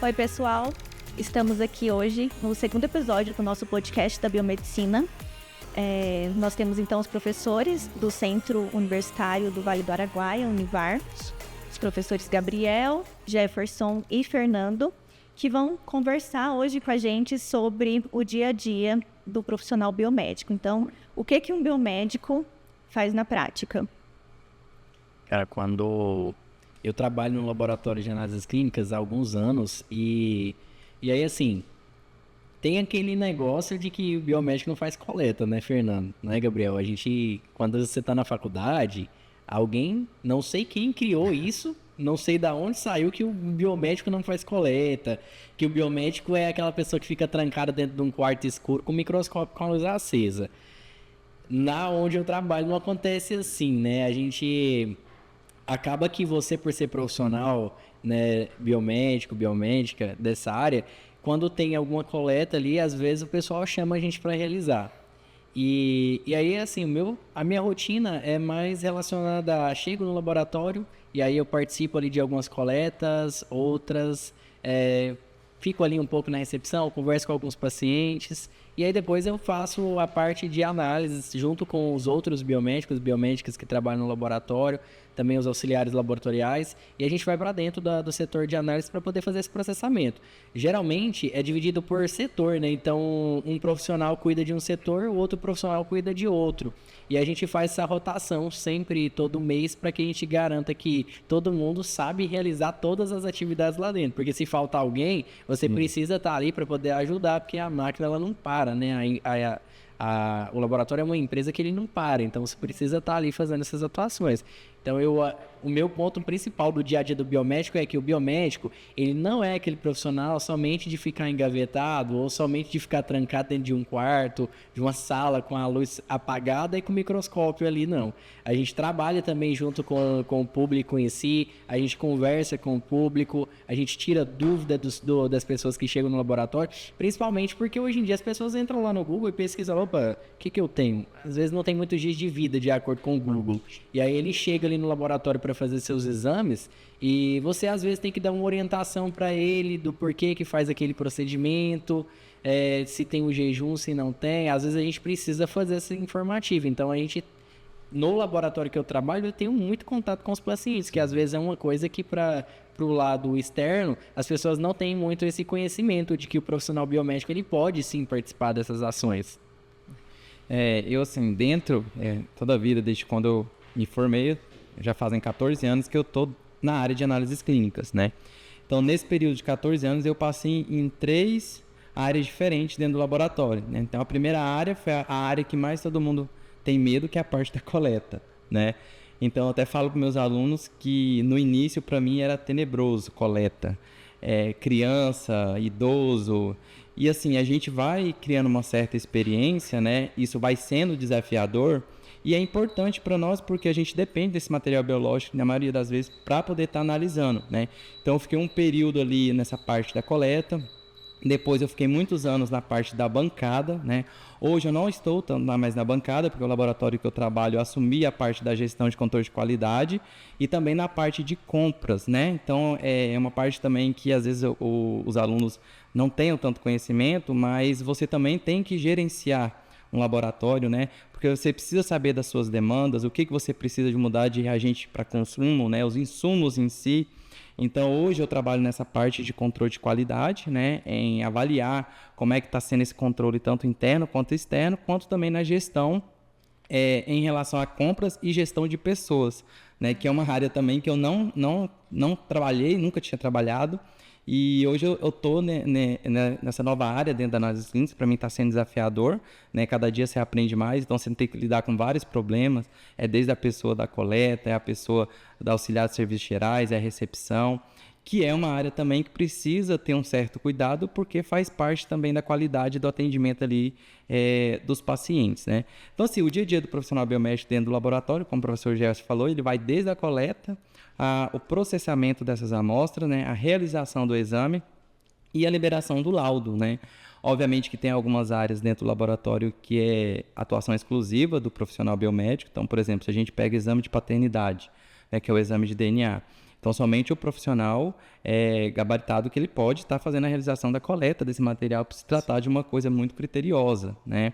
Oi, pessoal. Estamos aqui hoje no segundo episódio do nosso podcast da Biomedicina. Nós temos, então, os professores do Centro Universitário do Vale do Araguaia, Univar, os professores Gabriel, Jefferson e Fernando, que vão conversar hoje com a gente sobre o dia a dia do profissional biomédico. Então, o que um biomédico faz na prática? Cara, quando eu trabalho no laboratório de análises clínicas há alguns anos e aí, assim, tem aquele negócio de que o biomédico não faz coleta, né, Fernando? Né, Gabriel? Quando você está na faculdade, alguém, não sei quem criou isso, não sei de onde saiu que o biomédico não faz coleta, que o biomédico é aquela pessoa que fica trancada dentro de um quarto escuro com microscópio com a luz acesa. Na onde eu trabalho não acontece assim, né? A gente acaba que você, por ser profissional, né, biomédico, biomédica dessa área, quando tem alguma coleta ali, às vezes o pessoal chama a gente para realizar. E aí, assim, a minha rotina é mais relacionada a chego no laboratório e aí eu participo ali de algumas coletas, outras, fico ali um pouco na recepção, converso com alguns pacientes e aí depois eu faço a parte de análises junto com os outros biomédicas que trabalham no laboratório, também os auxiliares laboratoriais, e a gente vai para dentro do setor de análise para poder fazer esse processamento. Geralmente é dividido por setor, né? Então um profissional cuida de um setor, o outro profissional cuida de outro. E a gente faz essa rotação sempre, todo mês, para que a gente garanta que todo mundo sabe realizar todas as atividades lá dentro. Porque se faltar alguém, você precisa estar ali para poder ajudar, porque a máquina ela não para, né? O laboratório é uma empresa que ele não para, então você precisa estar ali fazendo essas atuações. Então, o meu ponto principal do dia a dia do biomédico é que o biomédico, ele não é aquele profissional somente de ficar engavetado ou somente de ficar trancado dentro de um quarto, de uma sala com a luz apagada e com o microscópio ali, não. A gente trabalha também junto com o público em si, a gente conversa com o público, a gente tira dúvida das pessoas que chegam no laboratório, principalmente porque hoje em dia as pessoas entram lá no Google e pesquisam, opa, o que eu tenho? Às vezes não tem muitos dias de vida de acordo com o Google. E aí ele chega ali no laboratório para fazer seus exames e você às vezes tem que dar uma orientação para ele do porquê que faz aquele procedimento, se tem o jejum, se não tem. Às vezes a gente precisa fazer essa informativa. Então a gente, no laboratório que eu trabalho, eu tenho muito contato com os pacientes, que às vezes é uma coisa que para o lado externo, as pessoas não têm muito esse conhecimento de que o profissional biomédico ele pode sim participar dessas ações. Eu assim, toda a vida, desde quando eu me formei, já fazem 14 anos que eu estou na área de análises clínicas, né? Então, nesse período de 14 anos, eu passei em 3 áreas diferentes dentro do laboratório, né? Então, a primeira área foi a área que mais todo mundo tem medo, que é a parte da coleta, né? Então, eu até falo para meus alunos que, no início, para mim, era tenebroso coleta. Criança, idoso. E, assim, a gente vai criando uma certa experiência, né? Isso vai sendo desafiador. E é importante para nós porque a gente depende desse material biológico, na maioria das vezes, para poder estar analisando, né? Então, eu fiquei um período ali nessa parte da coleta. Depois, eu fiquei muitos anos na parte da bancada, né? Hoje, eu não estou mais na bancada, porque o laboratório que eu trabalho, eu assumi a parte da gestão de controle de qualidade e também na parte de compras, né? Então, é uma parte também que, às vezes, os alunos não tenham tanto conhecimento, mas você também tem que gerenciar um laboratório, né? Porque você precisa saber das suas demandas, o que você precisa de mudar de reagente para consumo, né? Os insumos em si. Então, hoje eu trabalho nessa parte de controle de qualidade, né? Em avaliar como é que está sendo esse controle, tanto interno quanto externo, quanto também na gestão em relação a compras e gestão de pessoas, né? Que é uma área também que eu não trabalhei, nunca tinha trabalhado. E hoje eu estou nessa nova área dentro da análise clínica. Para mim está sendo desafiador, né? Cada dia você aprende mais, então você tem que lidar com vários problemas, desde a pessoa da coleta, a pessoa da auxiliar de serviços gerais, a recepção, que é uma área também que precisa ter um certo cuidado, porque faz parte também da qualidade do atendimento ali dos pacientes, né? Então, assim, o dia a dia do profissional biomédico dentro do laboratório, como o professor Gerson falou, ele vai desde a coleta, o processamento dessas amostras, né, a realização do exame e a liberação do laudo, né? Obviamente que tem algumas áreas dentro do laboratório que é atuação exclusiva do profissional biomédico. Então, por exemplo, se a gente pega exame de paternidade, que é o exame de DNA. Então, somente o profissional gabaritado que ele pode estar fazendo a realização da coleta desse material para se tratar de uma coisa muito criteriosa, né?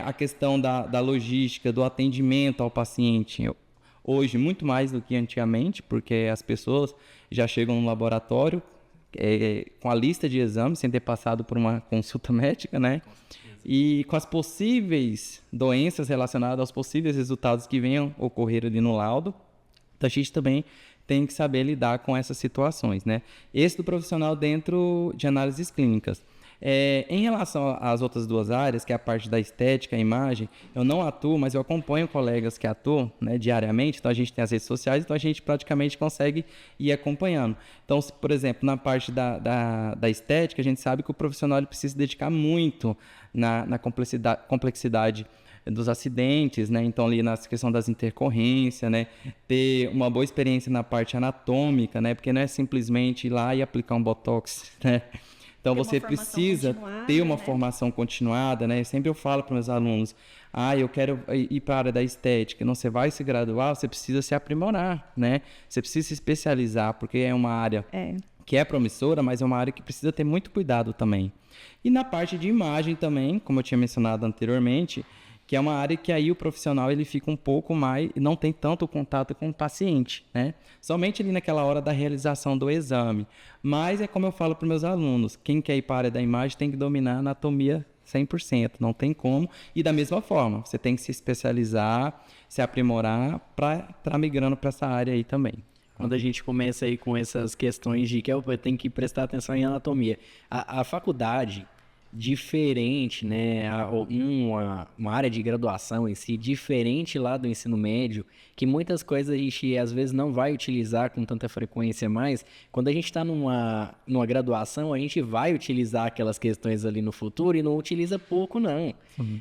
A questão da logística, do atendimento ao paciente, hoje muito mais do que antigamente, porque as pessoas já chegam no laboratório com a lista de exames, sem ter passado por uma consulta médica, né? E com as possíveis doenças relacionadas aos possíveis resultados que venham ocorrer ali no laudo. Então, a gente também tem que saber lidar com essas situações, né? Esse do profissional dentro de análises clínicas. Em relação às outras duas áreas, que é a parte da estética, a imagem, eu não atuo, mas eu acompanho colegas que atuam, né, diariamente. Então, a gente tem as redes sociais, então a gente praticamente consegue ir acompanhando. Então, por exemplo, na parte da estética, a gente sabe que o profissional ele precisa se dedicar muito na complexidade dos acidentes, né? Então, ali na questão das intercorrências, né? Ter uma boa experiência na parte anatômica, né? Porque não é simplesmente ir lá e aplicar um botox, né? Então, você precisa ter uma formação continuada, né? Sempre eu falo para meus alunos, eu quero ir para a área da estética. Não, você vai se graduar, você precisa se aprimorar, né? Você precisa se especializar, porque é uma área que é promissora, mas é uma área que precisa ter muito cuidado também. E na parte de imagem também, como eu tinha mencionado anteriormente, que é uma área que aí o profissional ele fica um pouco mais, não tem tanto contato com o paciente, né? Somente ali naquela hora da realização do exame. Mas é como eu falo para os meus alunos, quem quer ir para a área da imagem tem que dominar a anatomia 100%, não tem como. E da mesma forma, você tem que se especializar, se aprimorar para estar migrando para essa área aí também. Quando a gente começa aí com essas questões de que eu tenho que prestar atenção em anatomia, a faculdade diferente, né, uma área de graduação em si, diferente lá do ensino médio, que muitas coisas a gente às vezes não vai utilizar com tanta frequência mais. Quando a gente está numa graduação, a gente vai utilizar aquelas questões ali no futuro e não utiliza pouco, não.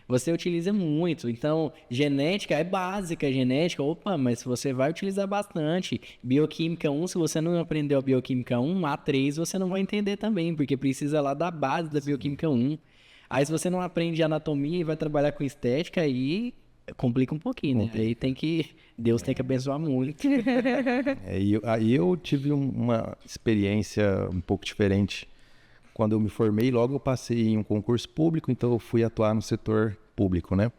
Você utiliza muito. Então, genética é básica, genética, mas você vai utilizar bastante. Bioquímica 1, se você não aprendeu a bioquímica 1, A3 você não vai entender também, porque precisa lá da base da bioquímica 1. Aí se você não aprende anatomia e vai trabalhar com estética, aí complica um pouquinho, né? Aí Deus tem que abençoar muito. Aí eu tive uma experiência um pouco diferente. Quando eu me formei, logo eu passei em um concurso público, então eu fui atuar no setor público, né?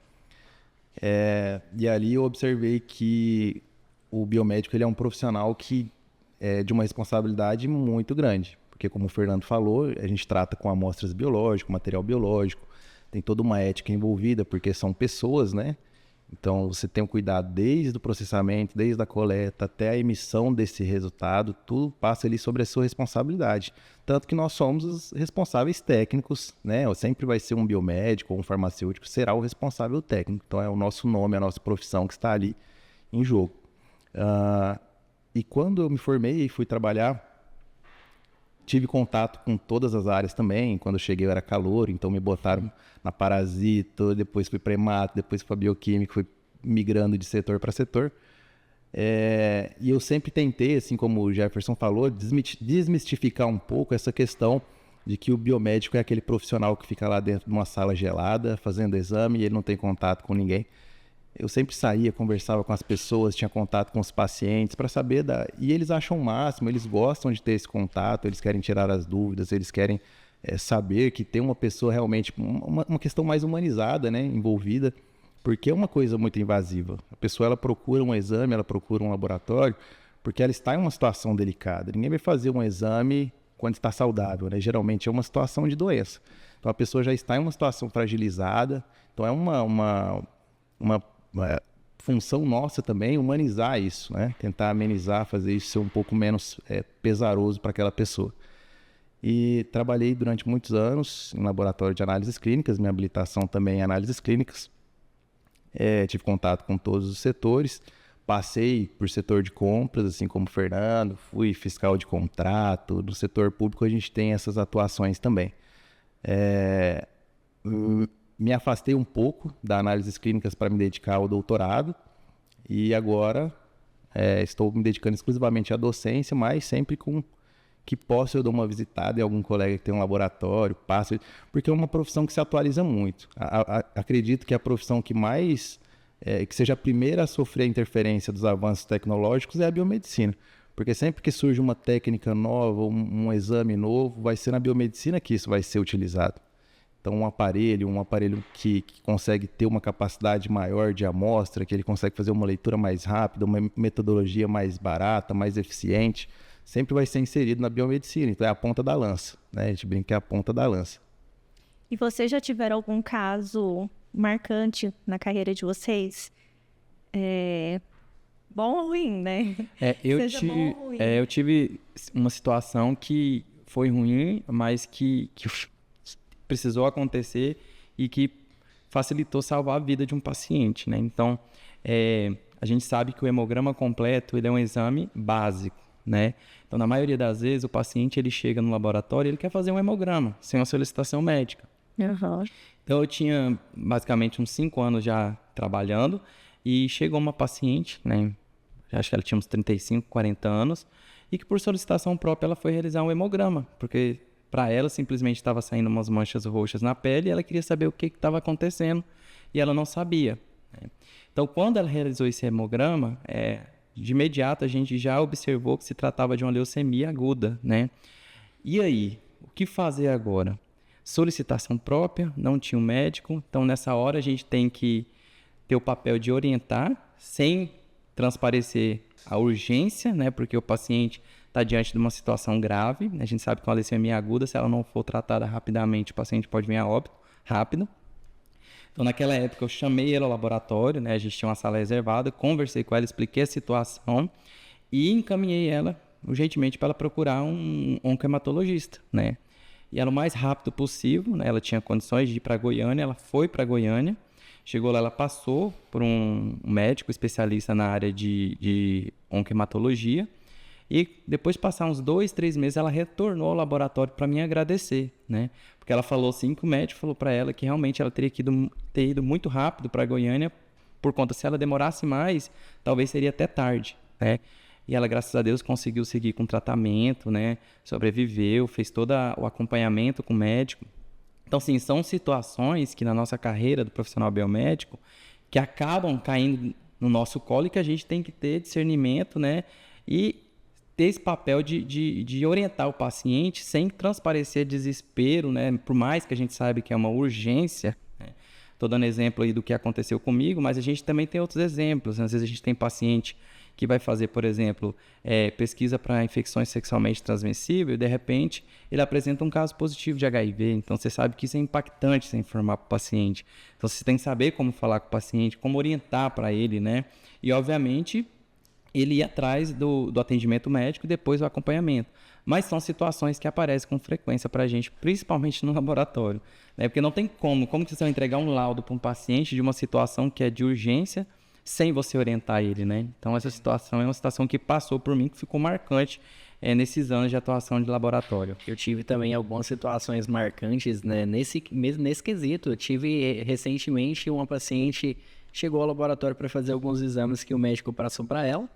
E ali eu observei que o biomédico ele é um profissional que é de uma responsabilidade muito grande. Porque, como o Fernando falou, a gente trata com amostras biológicas, material biológico, tem toda uma ética envolvida, porque são pessoas, né? Então, você tem um cuidado desde o processamento, desde a coleta até a emissão desse resultado, tudo passa ali sobre a sua responsabilidade. Tanto que nós somos os responsáveis técnicos, né? Sempre vai ser um biomédico ou um farmacêutico, será o responsável técnico. Então, é o nosso nome, a nossa profissão que está ali em jogo. E quando eu me formei e fui trabalhar, tive contato com todas as áreas também. Quando eu cheguei eu era calouro, então me botaram na parasito, depois fui para hemato, depois fui para bioquímica, fui migrando de setor para setor. E eu sempre tentei, assim como o Jefferson falou, desmistificar um pouco essa questão de que o biomédico é aquele profissional que fica lá dentro de uma sala gelada, fazendo exame e ele não tem contato com ninguém. Eu sempre saía, conversava com as pessoas, tinha contato com os pacientes para saber e eles acham o máximo, eles gostam de ter esse contato, eles querem tirar as dúvidas, eles querem saber que tem uma pessoa realmente, uma questão mais humanizada, né, envolvida, porque é uma coisa muito invasiva. A pessoa ela procura um exame, ela procura um laboratório, porque ela está em uma situação delicada. Ninguém vai fazer um exame quando está saudável, né? Geralmente é uma situação de doença. Então a pessoa já está em uma situação fragilizada, então é uma função nossa também humanizar isso, né? Tentar amenizar, fazer isso ser um pouco menos pesaroso para aquela pessoa. E trabalhei durante muitos anos em laboratório de análises clínicas, minha habilitação também em análises clínicas. Tive contato com todos os setores, passei por setor de compras, assim como o Fernando, fui fiscal de contrato. No setor público a gente tem essas atuações também. Me afastei um pouco da análises clínicas para me dedicar ao doutorado e agora estou me dedicando exclusivamente à docência, mas sempre com que posso eu dou uma visitada em algum colega que tem um laboratório, passo, porque é uma profissão que se atualiza muito. Acredito que a profissão que mais, que seja a primeira a sofrer a interferência dos avanços tecnológicos é a biomedicina, Porque sempre que surge uma técnica nova, um exame novo, vai ser na biomedicina que isso vai ser utilizado. Então, um aparelho que consegue ter uma capacidade maior de amostra, que ele consegue fazer uma leitura mais rápida, uma metodologia mais barata, mais eficiente, sempre vai ser inserido na biomedicina. Então, é a ponta da lança, né? A gente brinca que é a ponta da lança. E vocês já tiveram algum caso marcante na carreira de vocês? Bom ou ruim, né? Seja bom ou ruim. Eu tive uma situação que foi ruim, mas que precisou acontecer e que facilitou salvar a vida de um paciente, né? Então, a gente sabe que o hemograma completo ele é um exame básico, né? Então, na maioria das vezes, o paciente ele chega no laboratório e ele quer fazer um hemograma, sem uma solicitação médica. Uhum. Então, eu tinha basicamente uns 5 anos já trabalhando e chegou uma paciente, né? Acho que ela tinha uns 35, 40 anos, e que por solicitação própria ela foi realizar um hemograma, porque para ela simplesmente estava saindo umas manchas roxas na pele e ela queria saber o que estava acontecendo e ela não sabia, né? Então, quando ela realizou esse hemograma, de imediato a gente já observou que se tratava de uma leucemia aguda, né? E aí, o que fazer agora? Solicitação própria, não tinha um médico, então nessa hora a gente tem que ter o papel de orientar, sem transparecer a urgência, né? Porque o paciente está diante de uma situação grave. A gente sabe que uma leucemia aguda, se ela não for tratada rapidamente, o paciente pode vir a óbito rápido. Então, naquela época, eu chamei ela ao laboratório, né? A gente tinha uma sala reservada, conversei com ela, expliquei a situação e encaminhei ela urgentemente para ela procurar um oncohematologista, né? E ela o mais rápido possível, né? Ela tinha condições de ir para Goiânia, ela foi para Goiânia. Chegou lá, ela passou por um médico especialista na área de oncohematologia e depois de passar uns 2, 3 meses, ela retornou ao laboratório para me agradecer, né? Porque ela falou assim que o médico falou para ela que realmente ela teria que ter ido muito rápido para Goiânia, por conta, se ela demorasse mais, talvez seria até tarde, né? E ela, graças a Deus, conseguiu seguir com tratamento, né? Sobreviveu, fez todo o acompanhamento com o médico. Então, sim, são situações que na nossa carreira do profissional biomédico que acabam caindo no nosso colo e que a gente tem que ter discernimento, né? E ter esse papel de orientar o paciente sem transparecer desespero, né? Por mais que a gente saiba que é uma urgência, né? Estou dando exemplo aí do que aconteceu comigo, mas a gente também tem outros exemplos. Às vezes a gente tem paciente que vai fazer, por exemplo, pesquisa para infecções sexualmente transmissíveis e, de repente, ele apresenta um caso positivo de HIV. Então, você sabe que isso é impactante você informar para o paciente. Então, você tem que saber como falar com o paciente, como orientar para ele, né? E, obviamente, ele ir atrás do atendimento médico e depois do acompanhamento. Mas são situações que aparecem com frequência para a gente, principalmente no laboratório, né? Porque não tem como que você vai entregar um laudo para um paciente de uma situação que é de urgência sem você orientar ele, né? Então, essa situação é uma situação que passou por mim, que ficou marcante nesses anos de atuação de laboratório. Eu tive também algumas situações marcantes, né? Nesse quesito. Eu tive recentemente uma paciente chegou ao laboratório para fazer alguns exames que o médico passou para ela.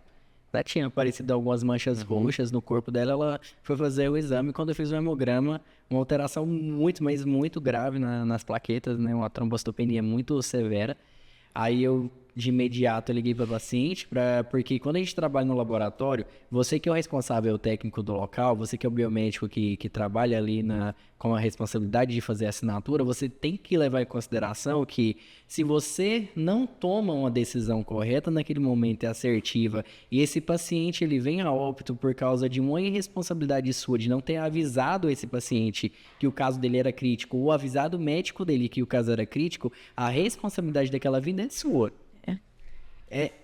Já tinha aparecido algumas manchas roxas no corpo dela, ela foi fazer o exame. Quando eu fiz o hemograma, uma alteração muito, mas muito grave nas plaquetas, né? Uma trombocitopenia muito severa. Aí eu, de imediato, liguei para o paciente, porque quando a gente trabalha no laboratório, você que é o responsável técnico do local, você que é o biomédico que trabalha ali com a responsabilidade de fazer a assinatura, você tem que levar em consideração que se você não toma uma decisão correta naquele momento e assertiva, e esse paciente ele vem a óbito por causa de uma irresponsabilidade sua, de não ter avisado esse paciente que o caso dele era crítico, ou avisado o médico dele que o caso era crítico, a responsabilidade daquela vida é sua.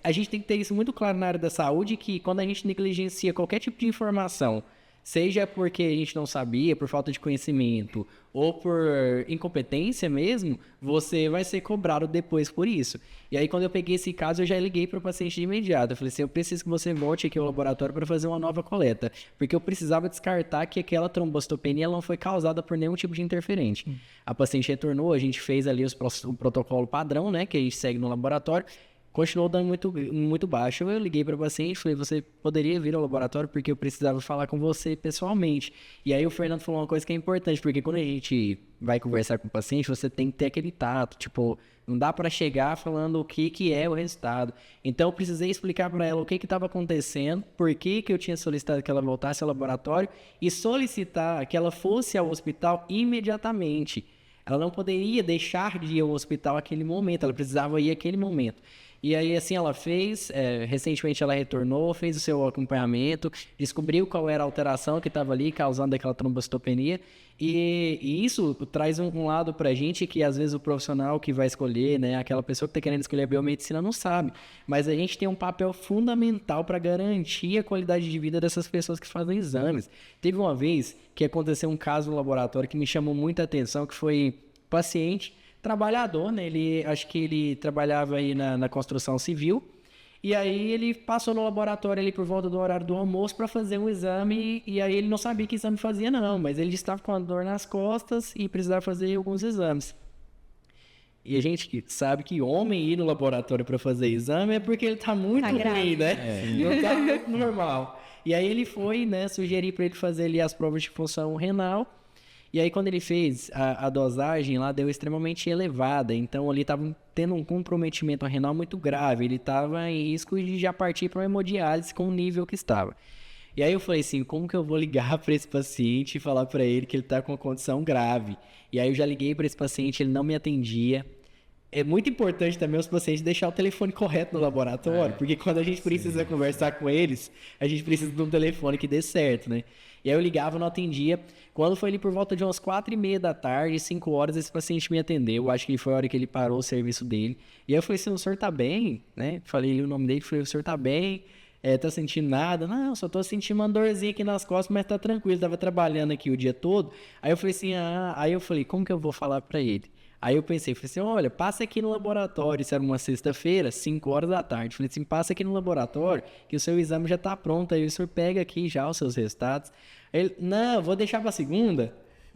A gente tem que ter isso muito claro na área da saúde, que quando a gente negligencia qualquer tipo de informação, seja porque a gente não sabia, por falta de conhecimento, ou por incompetência mesmo, você vai ser cobrado depois por isso. E aí, quando eu peguei esse caso, eu já liguei para o paciente de imediato. Eu falei assim, eu preciso que você volte aqui ao laboratório para fazer uma nova coleta, porque eu precisava descartar que aquela trombocitopenia não foi causada por nenhum tipo de interferente. A paciente retornou, a gente fez ali o protocolo padrão, né, que a gente segue no laboratório. continuou dando muito baixo. Eu liguei para o paciente, falei, você poderia vir ao laboratório porque eu precisava falar com você pessoalmente. E aí o Fernando falou uma coisa que é importante, porque quando a gente vai conversar com o paciente, você tem que ter aquele tato, tipo, não dá para chegar falando o que é o resultado. Então eu precisei explicar para ela o que estava acontecendo, por que eu tinha solicitado que ela voltasse ao laboratório e solicitar que ela fosse ao hospital imediatamente. Ela não poderia deixar de ir ao hospital naquele momento, ela precisava ir naquele momento. E aí, assim, ela fez, recentemente ela retornou, fez o seu acompanhamento, descobriu qual era a alteração que estava ali, causando aquela trombocitopenia, e isso traz um lado pra gente que, às vezes, o profissional que vai escolher, né, aquela pessoa que está querendo escolher a biomedicina não sabe, mas a gente tem um papel fundamental para garantir a qualidade de vida dessas pessoas que fazem exames. Teve uma vez que aconteceu um caso no laboratório que me chamou muita atenção, que foi paciente trabalhador, né? Acho que ele trabalhava aí na construção civil, e aí ele passou no laboratório ali por volta do horário do almoço para fazer um exame, e aí ele não sabia que exame fazia não, mas ele estava com a dor nas costas e precisava fazer alguns exames. E a gente sabe que homem ir no laboratório para fazer exame é porque ele tá muito ruim, né? Não tá muito normal. E aí ele foi, né, sugerir para ele fazer ali as provas de função renal. E aí, quando ele fez, a dosagem lá deu extremamente elevada. Então, ali estava tendo um comprometimento renal muito grave. Ele estava em risco de já partir para uma hemodiálise com o nível que estava. E aí eu falei assim, como que eu vou ligar para esse paciente e falar para ele que ele está com uma condição grave? E aí eu já liguei para esse paciente, ele não me atendia. É muito importante também os pacientes deixar o telefone correto no laboratório, porque quando a gente precisa conversar com eles, a gente precisa de um telefone que dê certo, né? E aí eu ligava, não atendia. Quando foi ali por volta de umas 4h30 da tarde, 5 horas, esse paciente me atendeu. Acho que foi a hora que ele parou o serviço dele. E aí eu falei assim, o senhor tá bem? Né? Falei o nome dele, falei, o senhor tá bem? Tá sentindo nada? Não, só tô sentindo uma dorzinha aqui nas costas, mas tá tranquilo, tava trabalhando aqui o dia todo. Aí eu falei assim, aí eu falei, como que eu vou falar pra ele? Aí eu pensei, falei assim, olha, passa aqui no laboratório, isso era uma sexta-feira, 5 horas da tarde. Falei assim, passa aqui no laboratório, que o seu exame já tá pronto, aí o senhor pega aqui já os seus resultados. Aí ele, não, vou deixar pra segunda,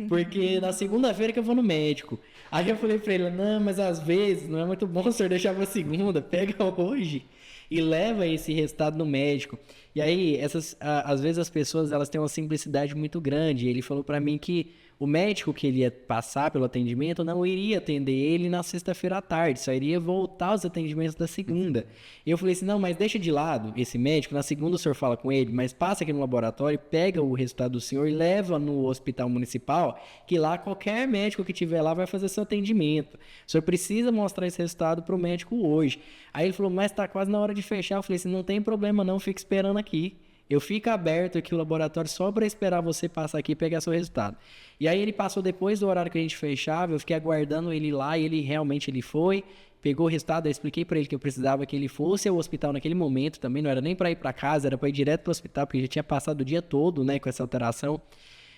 porque na segunda-feira que eu vou no médico. Aí eu falei pra ele, não, mas às vezes não é muito bom o senhor deixar pra segunda, pega hoje e leva esse resultado no médico. E aí, às vezes as pessoas, elas têm uma simplicidade muito grande. Ele falou pra mim que o médico que ele ia passar pelo atendimento não iria atender ele na sexta-feira à tarde, só iria voltar aos atendimentos da segunda. E eu falei assim, não, mas deixa de lado esse médico, na segunda o senhor fala com ele, mas passa aqui no laboratório, pega o resultado do senhor e leva no hospital municipal, que lá qualquer médico que tiver lá vai fazer seu atendimento. O senhor precisa mostrar esse resultado para o médico hoje. Aí ele falou, mas está quase na hora de fechar. Eu falei assim, não tem problema não, fica esperando aqui. Eu fico aberto aqui o laboratório só para esperar você passar aqui e pegar seu resultado. E aí ele passou depois do horário que a gente fechava, eu fiquei aguardando ele lá e ele realmente foi, pegou o resultado, eu expliquei para ele que eu precisava que ele fosse ao hospital naquele momento também, não era nem para ir para casa, era para ir direto para o hospital, porque já tinha passado o dia todo, né, com essa alteração.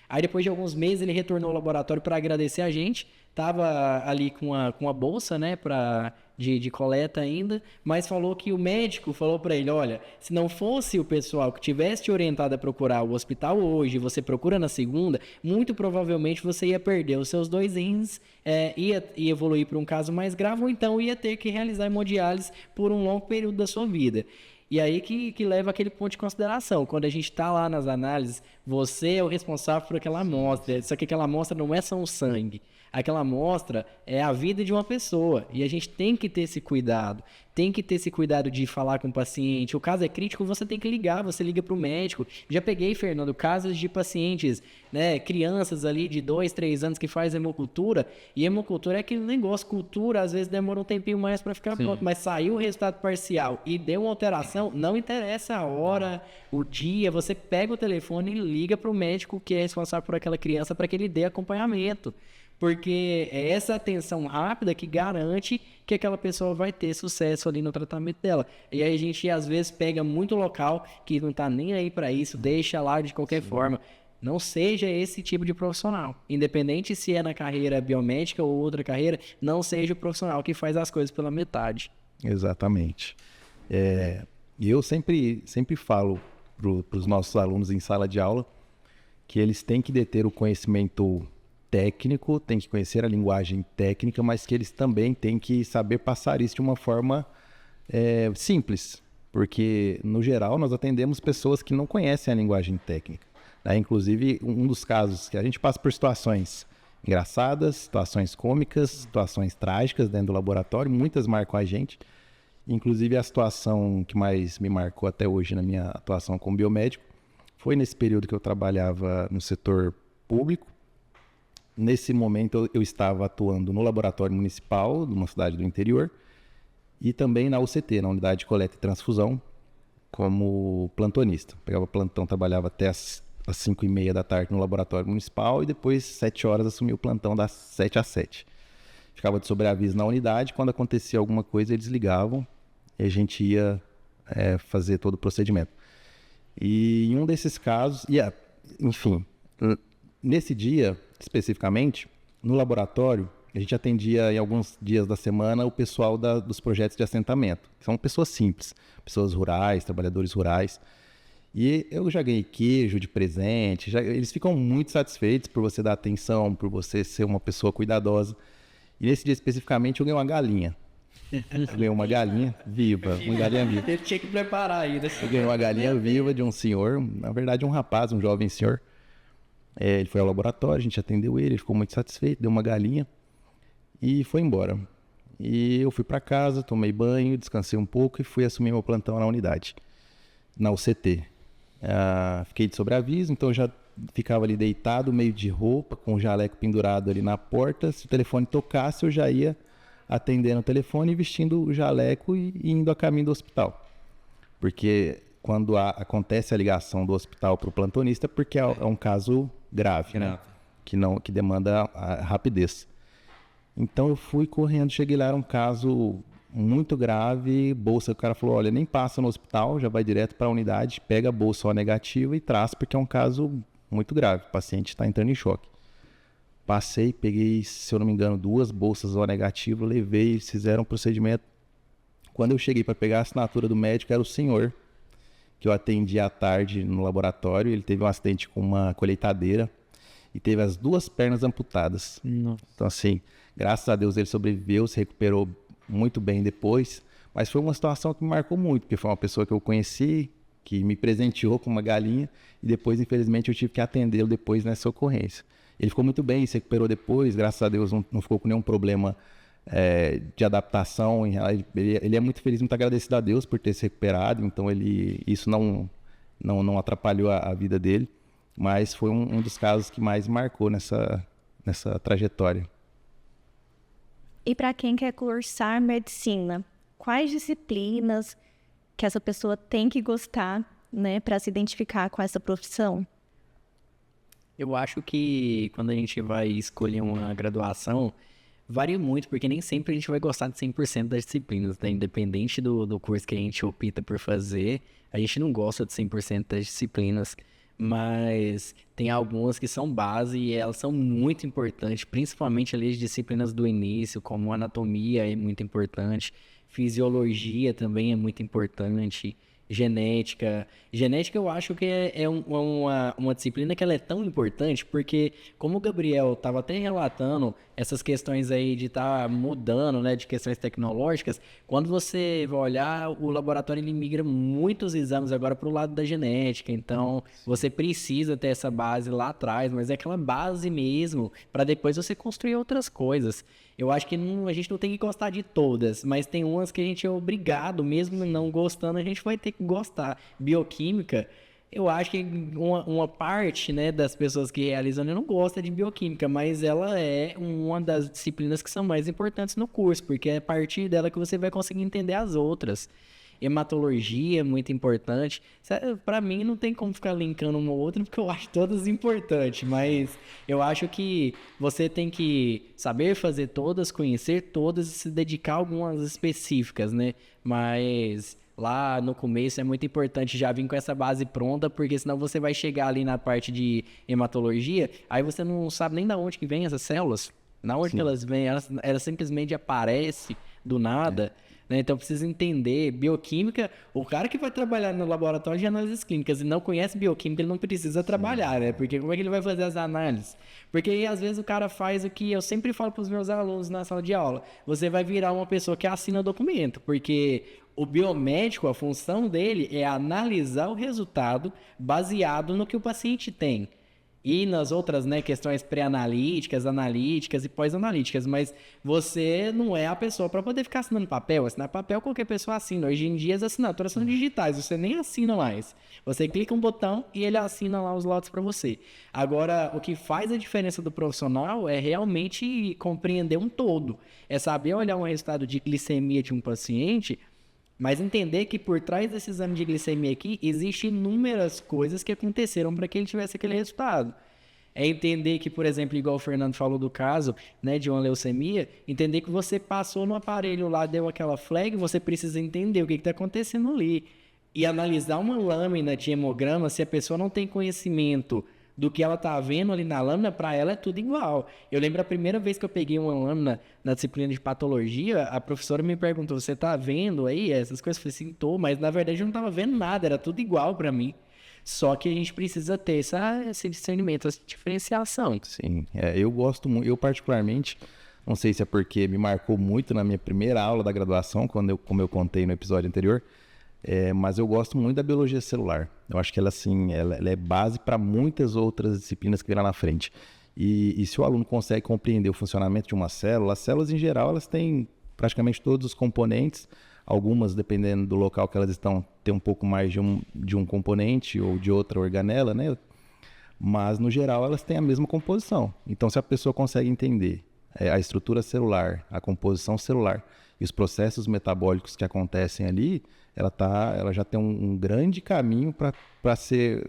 Aí depois de alguns meses ele retornou ao laboratório para agradecer a gente, estava ali com a bolsa, né, de coleta ainda, mas falou que o médico falou para ele, olha, se não fosse o pessoal que tivesse te orientado a procurar o hospital hoje, você procura na segunda, muito provavelmente você ia perder os seus 2 rins, ia evoluir para um caso mais grave, ou então ia ter que realizar hemodiálise por um longo período da sua vida. E aí que leva aquele ponto de consideração. Quando a gente está lá nas análises, você é o responsável por aquela amostra. Só que aquela amostra não é só o sangue. Aquela amostra é a vida de uma pessoa. E a gente tem que ter esse cuidado. Tem que ter esse cuidado de falar com o paciente. O caso é crítico, você tem que ligar. Você liga para o médico. Já peguei, Fernando, casos de pacientes, né, crianças ali de 2, 3 anos que faz hemocultura. E hemocultura é aquele negócio. Cultura, às vezes, demora um tempinho mais para ficar pronto. Mas saiu o resultado parcial e deu uma alteração, não interessa a hora, o dia. Você pega o telefone e liga para o médico que é responsável por aquela criança para que ele dê acompanhamento. Porque é essa atenção rápida que garante que aquela pessoa vai ter sucesso ali no tratamento dela. E aí a gente, às vezes, pega muito local que não está nem aí para isso, deixa lá de qualquer forma. Não seja esse tipo de profissional. Independente se é na carreira biomédica ou outra carreira, não seja o profissional que faz as coisas pela metade. Exatamente. E eu sempre falo para os nossos alunos em sala de aula que eles têm que deter o conhecimento técnico, têm que conhecer a linguagem técnica, mas que eles também têm que saber passar isso de uma forma Simples, porque no geral nós atendemos pessoas que não conhecem a linguagem técnica, né? Inclusive, um dos casos que a gente passa por situações engraçadas, situações cômicas, situações trágicas dentro do laboratório, muitas marcam a gente. Inclusive, a situação que mais me marcou até hoje na minha atuação como biomédico foi nesse período que eu trabalhava no setor público. Nesse momento, eu estava atuando no laboratório municipal de uma cidade do interior e também na UCT, na Unidade de Coleta e Transfusão, como plantonista. Pegava plantão, trabalhava até às 5h30 da tarde no laboratório municipal e depois, 7 horas, assumia o plantão das 7 às 7. Ficava de sobreaviso na unidade, quando acontecia alguma coisa, eles ligavam e a gente ia fazer todo o procedimento. E em um desses casos, enfim, nesse dia, especificamente, no laboratório, a gente atendia em alguns dias da semana o pessoal dos projetos de assentamento, que são pessoas simples, pessoas rurais, trabalhadores rurais. E eu já ganhei queijo de presente, eles ficam muito satisfeitos por você dar atenção, por você ser uma pessoa cuidadosa. E nesse dia especificamente eu ganhei uma galinha. Eu ganhei uma galinha viva, uma galinha viva. Ele tinha que preparar ainda. Eu ganhei uma galinha viva de um senhor, na verdade um rapaz, um jovem senhor. Ele foi ao laboratório, a gente atendeu ele ficou muito satisfeito, deu uma galinha e foi embora. E eu fui para casa, tomei banho, descansei um pouco e fui assumir meu plantão na unidade, na UCT. Fiquei de sobreaviso, então eu já ficava ali deitado, meio de roupa, com o jaleco pendurado ali na porta. Se o telefone tocasse, eu já ia atendendo o telefone, vestindo o jaleco e indo a caminho do hospital. Porque quando acontece a ligação do hospital para o plantonista, porque é um caso grave, né? Que demanda a rapidez. Então eu fui correndo, cheguei lá, era um caso muito grave, bolsa, o cara falou, olha, nem passa no hospital, já vai direto para a unidade, pega a bolsa O negativa e traz, porque é um caso muito grave, o paciente está entrando em choque. Passei, peguei, se eu não me engano, 2 bolsas O negativa, levei, eles fizeram o procedimento. Quando eu cheguei para pegar a assinatura do médico, era o senhor que eu atendi à tarde no laboratório, ele teve um acidente com uma colheitadeira e teve as 2 pernas amputadas. Nossa. Então assim, graças a Deus ele sobreviveu, se recuperou muito bem depois, mas foi uma situação que me marcou muito, porque foi uma pessoa que eu conheci, que me presenteou com uma galinha e depois, infelizmente, eu tive que atendê-lo depois nessa ocorrência. Ele ficou muito bem, se recuperou depois, graças a Deus não ficou com nenhum problema de adaptação. Ele é muito feliz, muito agradecido a Deus por ter se recuperado, então isso não atrapalhou a vida dele, mas foi um dos casos que mais marcou nessa trajetória. E para quem quer cursar medicina, quais disciplinas que essa pessoa tem que gostar, né, para se identificar com essa profissão? Eu acho que quando a gente vai escolher uma graduação, varia muito, porque nem sempre a gente vai gostar de 100% das disciplinas, né? Independente do curso que a gente opta por fazer, a gente não gosta de 100% das disciplinas, mas tem algumas que são base e elas são muito importantes, principalmente ali as disciplinas do início, como anatomia é muito importante, fisiologia também é muito importante, genética eu acho que é uma disciplina que ela é tão importante, porque como o Gabriel estava até relatando essas questões aí de estar mudando, né, de questões tecnológicas, quando você vai olhar, o laboratório ele migra muitos exames agora para o lado da genética, então você precisa ter essa base lá atrás, mas é aquela base mesmo para depois você construir outras coisas. Eu acho que a gente não tem que gostar de todas, mas tem umas que a gente é obrigado, mesmo não gostando, a gente vai ter que gostar. Bioquímica, eu acho que uma parte, né, das pessoas que realizam não gosta de bioquímica, mas ela é uma das disciplinas que são mais importantes no curso, porque é a partir dela que você vai conseguir entender as outras. Hematologia é muito importante. Para mim não tem como ficar linkando uma ou outra, porque eu acho todas importantes, mas eu acho que você tem que saber fazer todas, conhecer todas e se dedicar a algumas específicas, né? Mas lá no começo é muito importante já vir com essa base pronta, porque senão você vai chegar ali na parte de hematologia, aí você não sabe nem de onde que vem essas células, na onde que elas vêm, elas simplesmente aparecem do nada. Né? Então precisa entender bioquímica. O cara que vai trabalhar no laboratório de análises clínicas e não conhece bioquímica, ele não precisa trabalhar, né? Porque como é que ele vai fazer as análises? Porque aí, às vezes o cara faz o que eu sempre falo para os meus alunos na sala de aula: você vai virar uma pessoa que assina documento, porque O biomédico, a função dele é analisar o resultado baseado no que o paciente tem. E nas outras, né, questões pré-analíticas, analíticas e pós-analíticas, mas você não é a pessoa para poder ficar assinando papel. Assinar papel qualquer pessoa assina. Hoje em dia as assinaturas são digitais, você nem assina mais. Você clica um botão e ele assina lá os lotes para você. Agora, o que faz a diferença do profissional é realmente compreender um todo. É saber olhar um resultado de glicemia de um paciente, mas entender que por trás desse exame de glicemia aqui, existem inúmeras coisas que aconteceram para que ele tivesse aquele resultado. É entender que, por exemplo, igual o Fernando falou do caso, né, de uma leucemia, entender que você passou no aparelho lá, deu aquela flag, você precisa entender o que está acontecendo ali. E analisar uma lâmina de hemograma, se a pessoa não tem conhecimento do que ela tá vendo ali na lâmina, para ela é tudo igual. Eu lembro a primeira vez que eu peguei uma lâmina na disciplina de patologia, a professora me perguntou, você tá vendo aí essas coisas? Eu falei assim, tô, mas na verdade eu não tava vendo nada, era tudo igual para mim. Só que a gente precisa ter esse discernimento, essa diferenciação. Sim, eu gosto muito, eu particularmente, não sei se é porque me marcou muito na minha primeira aula da graduação, como eu contei no episódio anterior, mas eu gosto muito da biologia celular. Eu acho que ela, assim, ela é base para muitas outras disciplinas que virão na frente. E se o aluno consegue compreender o funcionamento de uma célula, as células em geral elas têm praticamente todos os componentes, algumas, dependendo do local que elas estão, tem um pouco mais de um componente ou de outra organela, né? Mas, no geral, elas têm a mesma composição. Então, se a pessoa consegue entender a estrutura celular, a composição celular e os processos metabólicos que acontecem ali, ela já tem um grande caminho para se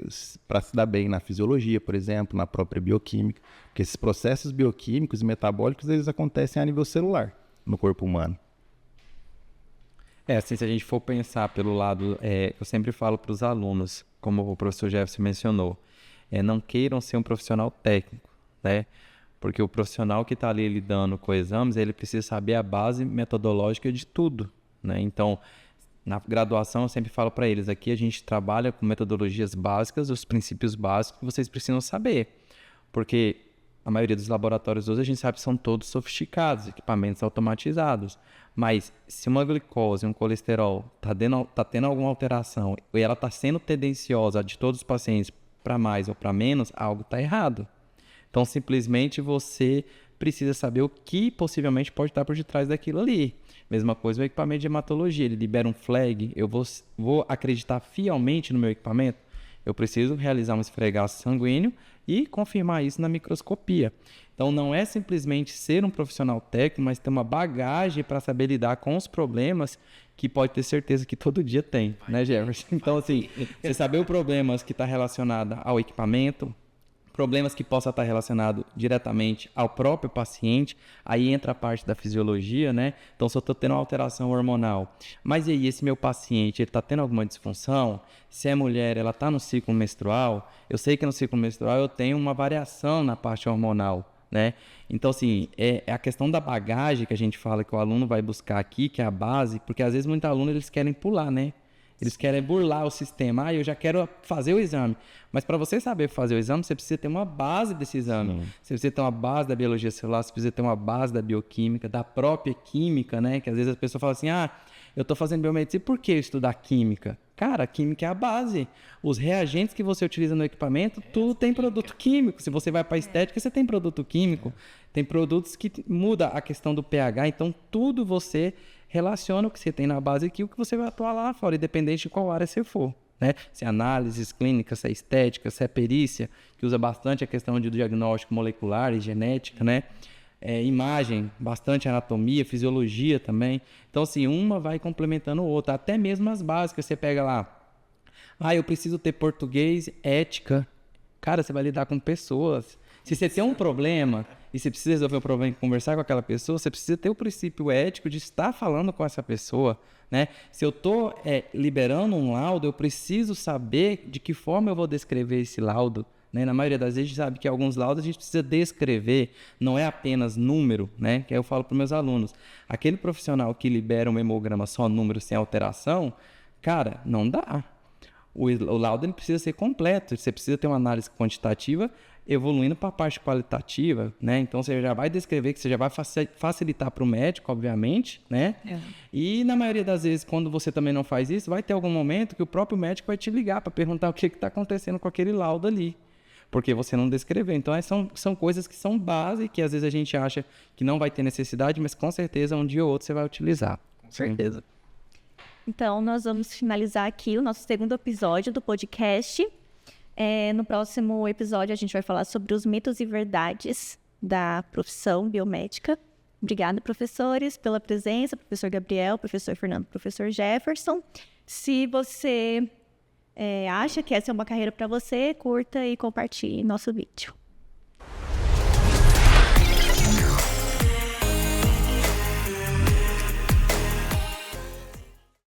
dar bem na fisiologia, por exemplo, na própria bioquímica. Porque esses processos bioquímicos e metabólicos, eles acontecem a nível celular no corpo humano. Assim, se a gente for pensar pelo lado, eu sempre falo para os alunos, como o professor Jefferson mencionou, não queiram ser um profissional técnico, né? Porque o profissional que está ali lidando com exames, ele precisa saber a base metodológica de tudo, né? Então, na graduação, eu sempre falo para eles, aqui a gente trabalha com metodologias básicas, os princípios básicos que vocês precisam saber. Porque a maioria dos laboratórios hoje a gente sabe que são todos sofisticados, equipamentos automatizados. Mas se uma glicose, um colesterol está tendo alguma alteração e ela está sendo tendenciosa de todos os pacientes para mais ou para menos, algo está errado. Então, simplesmente você precisa saber o que possivelmente pode estar por detrás daquilo ali. Mesma coisa o equipamento de hematologia, ele libera um flag, eu vou acreditar fielmente no meu equipamento? Eu preciso realizar um esfregaço sanguíneo e confirmar isso na microscopia. Então, não é simplesmente ser um profissional técnico, mas ter uma bagagem para saber lidar com os problemas que pode ter certeza que todo dia tem, né, Jefferson? Então, assim, você saber os problemas que está relacionado ao equipamento, problemas que possam estar relacionados diretamente ao próprio paciente, aí entra a parte da fisiologia, né? Então, se eu estou tendo uma alteração hormonal, mas e aí, esse meu paciente, ele está tendo alguma disfunção? Se é mulher, ela está no ciclo menstrual? Eu sei que no ciclo menstrual eu tenho uma variação na parte hormonal, né? Então, assim, é a questão da bagagem que a gente fala que o aluno vai buscar aqui, que é a base, porque às vezes muitos alunos eles querem pular, né? Eles querem burlar o sistema. Eu já quero fazer o exame. Mas para você saber fazer o exame, você precisa ter uma base desse exame. Sim. Você precisa ter uma base da biologia celular, você precisa ter uma base da bioquímica, da própria química, né? Que às vezes a pessoa fala assim, eu estou fazendo biomedicina, por que estudar química? Cara, a química é a base. Os reagentes que você utiliza no equipamento, tudo tem produto químico. Se você vai para a estética, você tem produto químico. Tem produtos que mudam a questão do pH. Então, tudo você relaciona o que você tem na base aqui, o que você vai atuar lá fora, independente de qual área você for, né? Se é análises clínicas, se é estética, se é perícia, que usa bastante a questão de diagnóstico molecular e genética, né? Imagem, bastante anatomia, fisiologia também. Então, assim, uma vai complementando a outra, até mesmo as básicas, você pega lá, eu preciso ter português, ética. Cara, você vai lidar com pessoas. Se você tem um problema e você precisa resolver o problema e conversar com aquela pessoa, você precisa ter o princípio ético de estar falando com essa pessoa, né? Se eu estou liberando um laudo, eu preciso saber de que forma eu vou descrever esse laudo, né? Na maioria das vezes a gente sabe que alguns laudos a gente precisa descrever, não é apenas número, né? Que aí eu falo para os meus alunos, aquele profissional que libera um hemograma só número sem alteração, cara, não dá. O laudo ele precisa ser completo, você precisa ter uma análise quantitativa evoluindo para a parte qualitativa, né? Então você já vai descrever, que você já vai facilitar para o médico, obviamente, né? E na maioria das vezes, quando você também não faz isso, vai ter algum momento que o próprio médico vai te ligar para perguntar o que está acontecendo com aquele laudo ali, porque você não descreveu. Então são coisas que são base, que às vezes a gente acha que não vai ter necessidade, mas com certeza um dia ou outro você vai utilizar. Com certeza. Então, nós vamos finalizar aqui o nosso segundo episódio do podcast. No próximo episódio, a gente vai falar sobre os mitos e verdades da profissão biomédica. Obrigada, professores, pela presença, professor Gabriel, professor Fernando, professor Jefferson. Se você acha que essa é uma carreira para você, curta e compartilhe nosso vídeo.